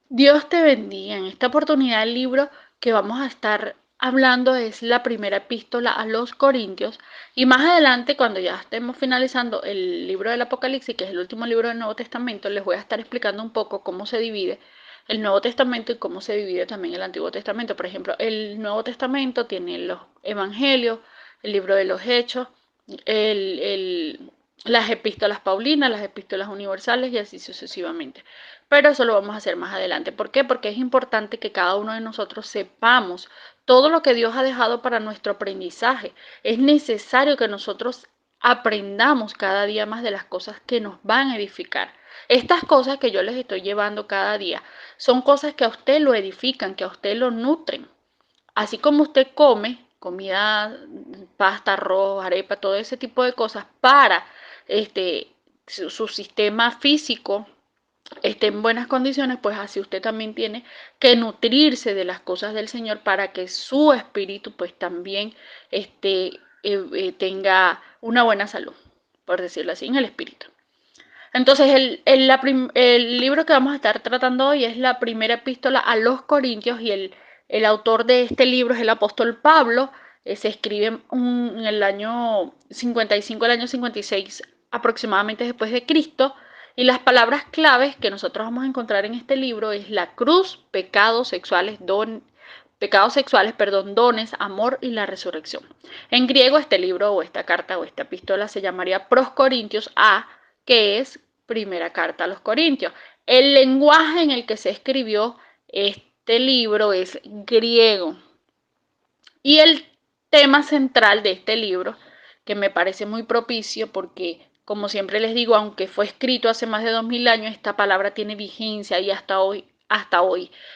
Dios te bendiga. En esta oportunidad el libro que vamos a estar hablando es la primera epístola a los Corintios y más adelante cuando ya estemos finalizando el libro del Apocalipsis, que es el último libro del Nuevo Testamento, les voy a estar explicando un poco cómo se divide el Nuevo Testamento y cómo se divide también el Antiguo Testamento. Por ejemplo, el Nuevo Testamento tiene los Evangelios, el libro de los Hechos, el, el, las epístolas paulinas, las epístolas universales y así sucesivamente. Pero eso lo vamos a hacer más adelante. ¿Por qué? Porque es importante que cada uno de nosotros sepamos todo lo que Dios ha dejado para nuestro aprendizaje. Es necesario que nosotros aprendamos cada día más de las cosas que nos van a edificar. Estas cosas que yo les estoy llevando cada día son cosas que a usted lo edifican, que a usted lo nutren. Así como usted come comida, pasta, arroz, arepa, todo ese tipo de cosas para su sistema físico esté en buenas condiciones, pues así usted también tiene que nutrirse de las cosas del Señor para que su espíritu pues también tenga una buena salud, por decirlo así, en el espíritu. Entonces, el libro que vamos a estar tratando hoy es la primera epístola a los Corintios y el autor de este libro es el apóstol Pablo. Se escribe en el año 55, el año 56 aproximadamente después de Cristo. Y las palabras claves que nosotros vamos a encontrar en este libro es la cruz, pecados sexuales, perdón, dones, amor y la resurrección. En griego este libro o esta carta o esta epístola se llamaría Pros Corintios A, que es primera carta a los Corintios. El lenguaje en el que se escribió este libro es griego. Y el tema central de este libro, que me parece muy propicio porque, como siempre les digo, aunque fue escrito hace más de 2000 años, esta palabra tiene vigencia y hasta hoy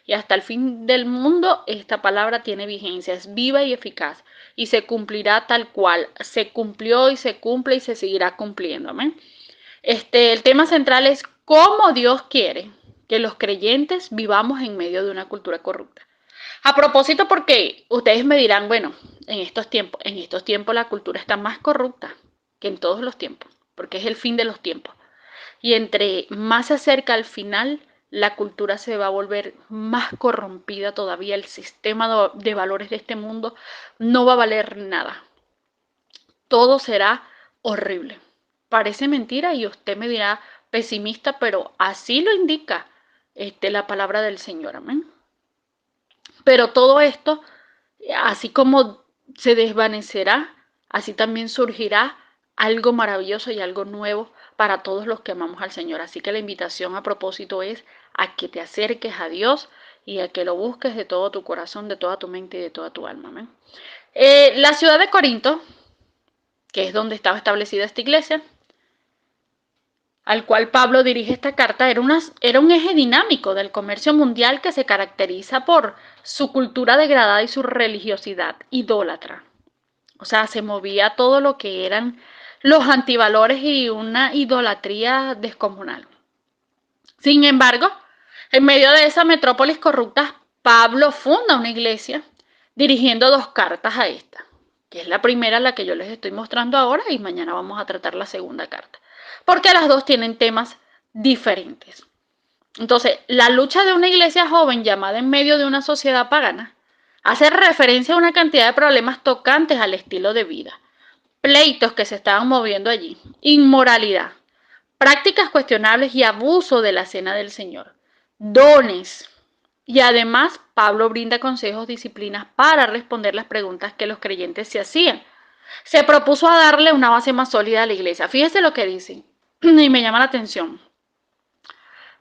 y hasta el fin del mundo, esta palabra tiene vigencia, es viva y eficaz y se cumplirá tal cual, se cumplió y se cumple y se seguirá cumpliendo. ¿Amén? El tema central es cómo Dios quiere que los creyentes vivamos en medio de una cultura corrupta. A propósito, porque ustedes me dirán, bueno, en estos tiempos la cultura está más corrupta que en todos los tiempos, porque es el fin de los tiempos. Y entre más se acerca al final, la cultura se va a volver más corrompida todavía. El sistema de valores de este mundo no va a valer nada. Todo será horrible. Parece mentira y usted me dirá pesimista, pero así lo indica la palabra del Señor. Amén. Pero todo esto, así como se desvanecerá, así también surgirá algo maravilloso y algo nuevo para todos los que amamos al Señor. Así que la invitación a propósito es a que te acerques a Dios y a que lo busques de todo tu corazón, de toda tu mente y de toda tu alma. ¿Amén? La ciudad de Corinto, que es donde estaba establecida esta iglesia, al cual Pablo dirige esta carta, era un eje dinámico del comercio mundial que se caracteriza por su cultura degradada y su religiosidad idólatra. O sea, se movía todo lo que eran los antivalores y una idolatría descomunal. Sin embargo, en medio de esa metrópolis corrupta, Pablo funda una iglesia dirigiendo dos cartas a esta, que es la primera la que yo les estoy mostrando ahora y mañana vamos a tratar la segunda carta, porque las dos tienen temas diferentes. Entonces, la lucha de una iglesia joven llamada en medio de una sociedad pagana hace referencia a una cantidad de problemas tocantes al estilo de vida, pleitos que se estaban moviendo allí, inmoralidad, prácticas cuestionables y abuso de la cena del Señor, dones. Y además, Pablo brinda consejos, disciplinas para responder las preguntas que los creyentes se hacían. Se propuso a darle una base más sólida a la iglesia. Fíjese lo que dicen, y me llama la atención.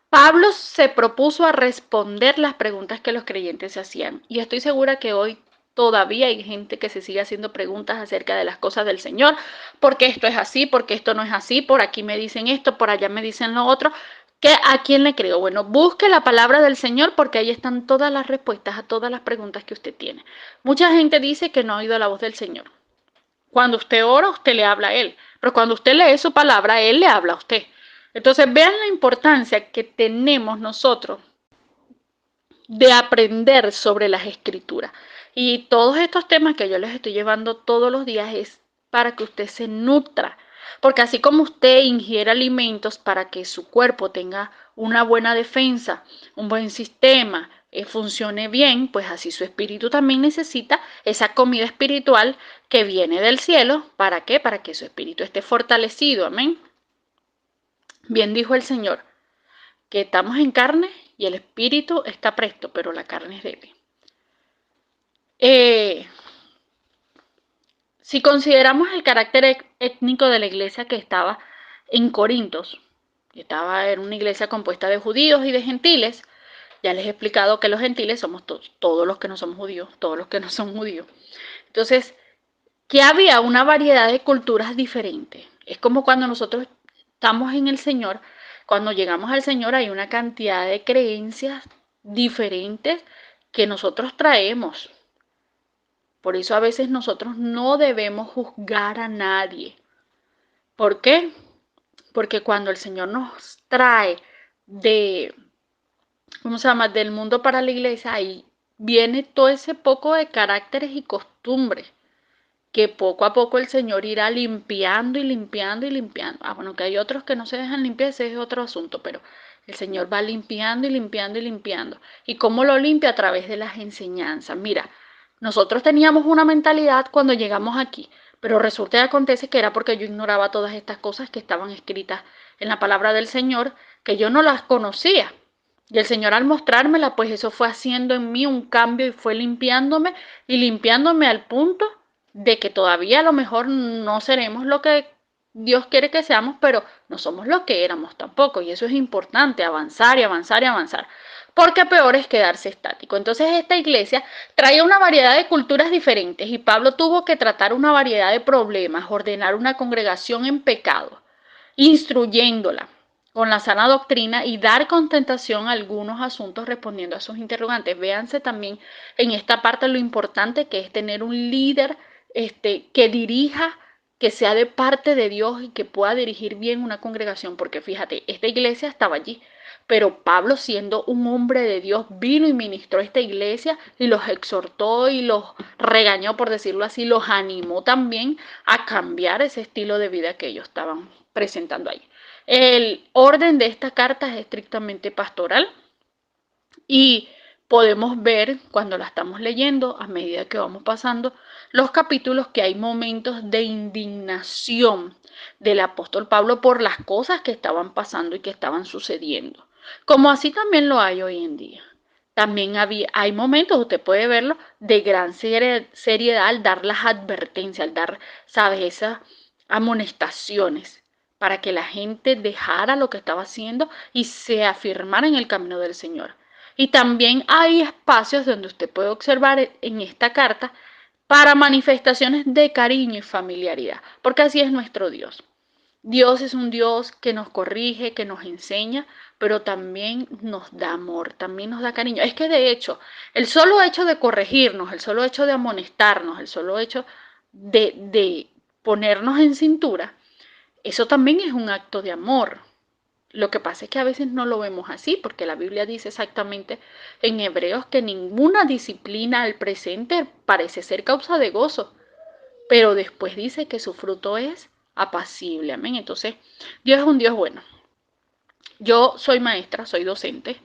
Pablo se propuso a responder las preguntas que los creyentes se hacían. Y estoy segura que hoy todavía hay gente que se sigue haciendo preguntas acerca de las cosas del Señor. ¿Por qué esto es así? ¿Por qué esto no es así? Por aquí me dicen esto, por allá me dicen lo otro. ¿A quién le creo? Bueno, busque la palabra del Señor porque ahí están todas las respuestas a todas las preguntas que usted tiene. Mucha gente dice que no ha oído la voz del Señor. Cuando usted ora, usted le habla a Él. Pero cuando usted lee su palabra, Él le habla a usted. Entonces, vean la importancia que tenemos nosotros de aprender sobre las escrituras. Y todos estos temas que yo les estoy llevando todos los días es para que usted se nutra, Porque así como usted ingiere alimentos para que su cuerpo tenga una buena defensa, un buen sistema, funcione bien, pues así su espíritu también necesita esa comida espiritual que viene del cielo. ¿Para qué? Para que su espíritu esté fortalecido. Amén. Bien dijo el Señor, que estamos en carne y el espíritu está presto, pero la carne es débil. Si consideramos el carácter étnico de la iglesia que estaba en Corintios, que estaba en una iglesia compuesta de judíos y de gentiles, ya les he explicado que los gentiles somos todos los que no somos judíos, todos los que no son judíos. Entonces, que había una variedad de culturas diferentes. Es como cuando nosotros estamos en el Señor, cuando llegamos al Señor hay una cantidad de creencias diferentes que nosotros traemos. Por eso a veces nosotros no debemos juzgar a nadie. ¿Por qué? Porque cuando el Señor nos trae ¿cómo se llama? Del mundo para la iglesia, ahí viene todo ese poco de caracteres y costumbres que poco a poco el Señor irá limpiando y limpiando y limpiando. Bueno, que hay otros que no se dejan limpiar, ese es otro asunto, pero el Señor va limpiando y limpiando y limpiando. ¿Y cómo lo limpia? A través de las enseñanzas. Mira, nosotros teníamos una mentalidad cuando llegamos aquí, pero resulta y acontece que era porque yo ignoraba todas estas cosas que estaban escritas en la palabra del Señor, que yo no las conocía. Y el Señor al mostrármela, pues eso fue haciendo en mí un cambio y fue limpiándome y limpiándome al punto de que todavía a lo mejor no seremos lo que Dios quiere que seamos, pero no somos lo que éramos tampoco. Y eso es importante, avanzar y avanzar y avanzar. Porque peor es quedarse estático. Entonces esta iglesia traía una variedad de culturas diferentes y Pablo tuvo que tratar una variedad de problemas, ordenar una congregación en pecado, instruyéndola con la sana doctrina y dar contestación a algunos asuntos respondiendo a sus interrogantes. Véanse también en esta parte lo importante que es tener un líder que dirija, que sea de parte de Dios y que pueda dirigir bien una congregación, porque fíjate, esta iglesia estaba allí, pero Pablo, siendo un hombre de Dios, vino y ministró a esta iglesia y los exhortó y los regañó, por decirlo así, los animó también a cambiar ese estilo de vida que ellos estaban presentando ahí. El orden de esta carta es estrictamente pastoral y podemos ver cuando la estamos leyendo, a medida que vamos pasando los capítulos, que hay momentos de indignación del apóstol Pablo por las cosas que estaban pasando y que estaban sucediendo, como así también lo hay hoy en día. También hay momentos, usted puede verlo, de gran seriedad al dar las advertencias, al dar, ¿sabes?, esas amonestaciones para que la gente dejara lo que estaba haciendo y se afirmara en el camino del Señor. Y también hay espacios donde usted puede observar en esta carta para manifestaciones de cariño y familiaridad, porque así es nuestro Dios. Dios es un Dios que nos corrige, que nos enseña, pero también nos da amor, también nos da cariño. Es que de hecho, el solo hecho de corregirnos, el solo hecho de amonestarnos, el solo hecho de ponernos en cintura, eso también es un acto de amor. Lo que pasa es que a veces no lo vemos así, porque la Biblia dice exactamente en Hebreos que ninguna disciplina al presente parece ser causa de gozo, pero después dice que su fruto es apacible. Amén. Entonces, Dios es un Dios bueno. Yo soy maestra, soy docente,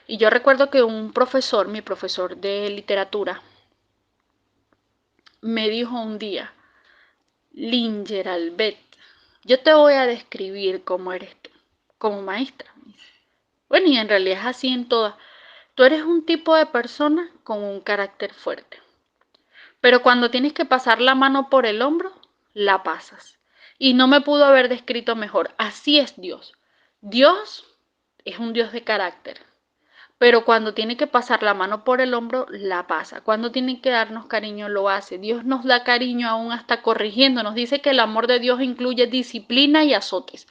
y yo recuerdo que un profesor, mi profesor de literatura, me dijo un día: Linger Albet, yo te voy a describir cómo eres tú, como maestra. Bueno, y en realidad es así en todas. Tú eres un tipo de persona con un carácter fuerte. Pero cuando tienes que pasar la mano por el hombro, la pasas. Y no me pudo haber descrito mejor. Así es Dios. Dios es un Dios de carácter. Pero cuando tiene que pasar la mano por el hombro, la pasa. Cuando tiene que darnos cariño, lo hace. Dios nos da cariño aún hasta corrigiendo. Nos dice que el amor de Dios incluye disciplina y azotes.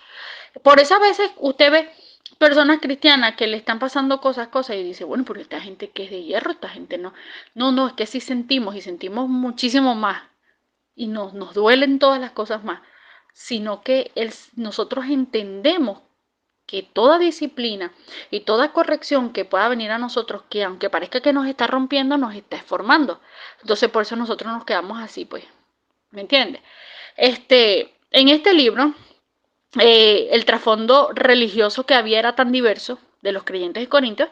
Por eso a veces usted ve personas cristianas que le están pasando cosas y dice, bueno, porque esta gente que es de hierro, esta gente no. No, es que sí sentimos y sentimos muchísimo más. Y nos duelen todas las cosas más. Sino que nosotros entendemos que toda disciplina y toda corrección que pueda venir a nosotros, que aunque parezca que nos está rompiendo, nos está formando. Entonces por eso nosotros nos quedamos así, pues. ¿Me entiendes? En este libro el trasfondo religioso que había era tan diverso de los creyentes de Corintios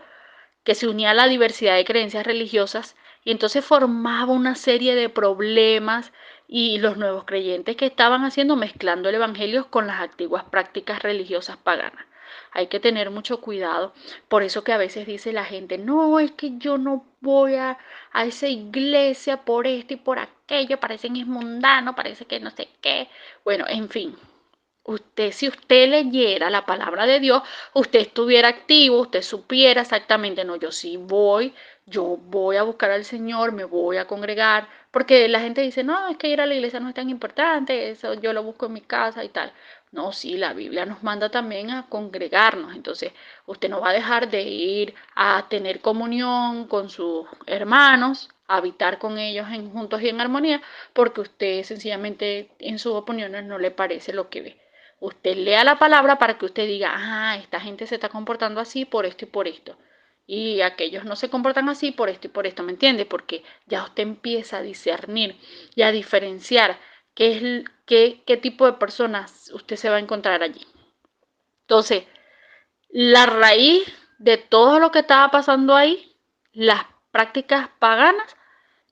que se unía a la diversidad de creencias religiosas y entonces formaba una serie de problemas y los nuevos creyentes que estaban haciendo mezclando el evangelio con las antiguas prácticas religiosas paganas. Hay que tener mucho cuidado. Por eso que a veces dice la gente, no, es que yo no voy a esa iglesia por esto y por aquello, parece que es mundano, parece que no sé qué. Bueno, en fin, si usted leyera la palabra de Dios, usted estuviera activo, usted supiera exactamente, no, yo voy a buscar al Señor, me voy a congregar, porque la gente dice, no, es que ir a la iglesia no es tan importante, eso yo lo busco en mi casa y tal. No, sí, la Biblia nos manda también a congregarnos, entonces usted no va a dejar de ir a tener comunión con sus hermanos, a habitar con ellos juntos y en armonía, porque usted sencillamente en sus opiniones no le parece lo que ve. Usted lea la palabra para que usted diga, ah, esta gente se está comportando así por esto y por esto. Y aquellos no se comportan así por esto y por esto, ¿me entiende? Porque ya usted empieza a discernir y a diferenciar qué tipo de personas usted se va a encontrar allí. Entonces, la raíz de todo lo que estaba pasando ahí, las prácticas paganas,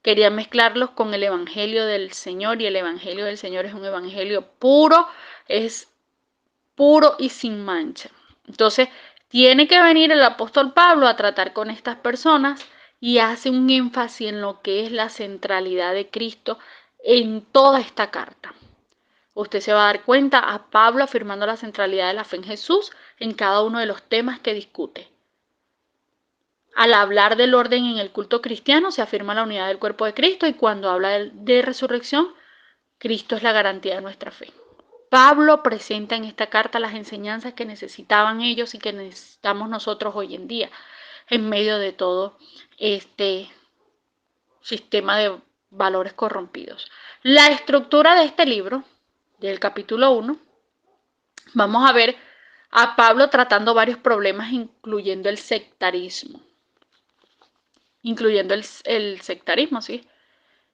querían mezclarlos con el Evangelio del Señor y el Evangelio del Señor es un Evangelio puro, es puro y sin mancha. Entonces, tiene que venir el apóstol Pablo a tratar con estas personas y hace un énfasis en lo que es la centralidad de Cristo en toda esta carta. Usted se va a dar cuenta a Pablo afirmando la centralidad de la fe en Jesús en cada uno de los temas que discute. Al hablar del orden en el culto cristiano se afirma la unidad del cuerpo de Cristo y cuando habla de resurrección, Cristo es la garantía de nuestra fe. Pablo presenta en esta carta las enseñanzas que necesitaban ellos y que necesitamos nosotros hoy en día, en medio de todo este sistema de valores corrompidos. La estructura de este libro, del capítulo 1, vamos a ver a Pablo tratando varios problemas, incluyendo el sectarismo. Incluyendo el sectarismo, ¿sí?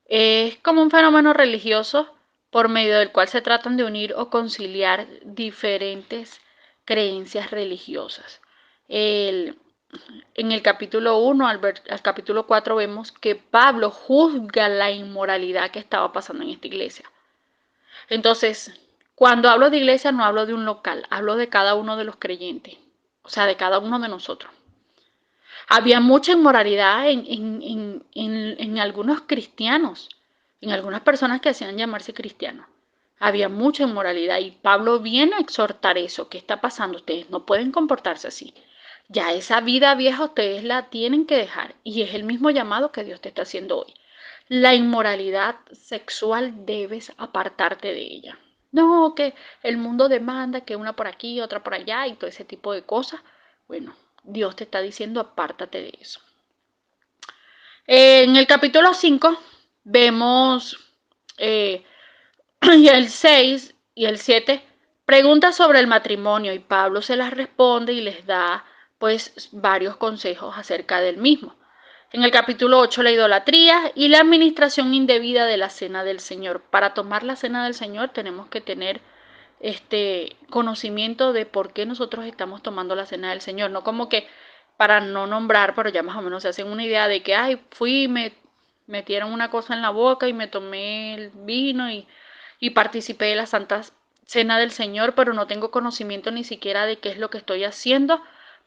Es como un fenómeno religioso por medio del cual se tratan de unir o conciliar diferentes creencias religiosas. En el capítulo 1 al capítulo 4 vemos que Pablo juzga la inmoralidad que estaba pasando en esta iglesia. Entonces, cuando hablo de iglesia no hablo de un local, hablo de cada uno de los creyentes, o sea, de cada uno de nosotros. Había mucha inmoralidad en algunos cristianos, en algunas personas que hacían llamarse cristianos. Había mucha inmoralidad y Pablo viene a exhortar eso. ¿Qué está pasando? Ustedes no pueden comportarse así. Ya esa vida vieja ustedes la tienen que dejar y es el mismo llamado que Dios te está haciendo hoy. La inmoralidad sexual debes apartarte de ella. No, que el mundo demanda que una por aquí, otra por allá y todo ese tipo de cosas. Bueno, Dios te está diciendo apártate de eso. En el capítulo 5 vemos y el 6 y el 7 preguntas sobre el matrimonio y Pablo se las responde y les da pues varios consejos acerca del mismo. En el capítulo 8 la idolatría y la administración indebida de la cena del Señor. Para tomar la cena del Señor tenemos que tener conocimiento de por qué nosotros estamos tomando la cena del Señor, no como que para no nombrar, pero ya más o menos se hacen una idea de que, ay, fui y me metieron una cosa en la boca y me tomé el vino y participé de la Santa Cena del Señor, pero no tengo conocimiento ni siquiera de qué es lo que estoy haciendo,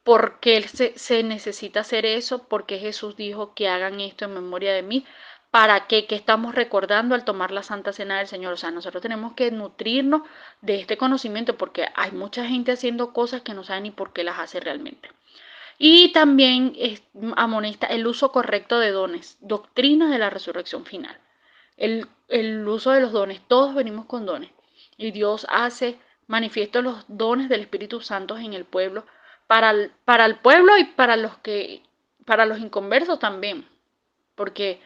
por qué se necesita hacer eso, porque Jesús dijo que hagan esto en memoria de mí. ¿Para qué? ¿Qué estamos recordando al tomar la Santa Cena del Señor? O sea, nosotros tenemos que nutrirnos de este conocimiento porque hay mucha gente haciendo cosas que no saben ni por qué las hace realmente. Y también amonesta el uso correcto de dones, doctrinas de la resurrección final. El uso de los dones, todos venimos con dones. Y Dios hace manifiesto los dones del Espíritu Santo en el pueblo, para el pueblo y para los inconversos también, porque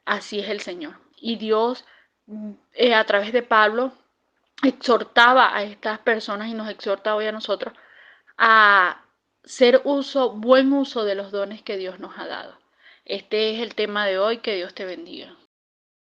así es el Señor. Y Dios, a través de Pablo, exhortaba a estas personas y nos exhorta hoy a nosotros a buen uso de los dones que Dios nos ha dado. Este es el tema de hoy, que Dios te bendiga.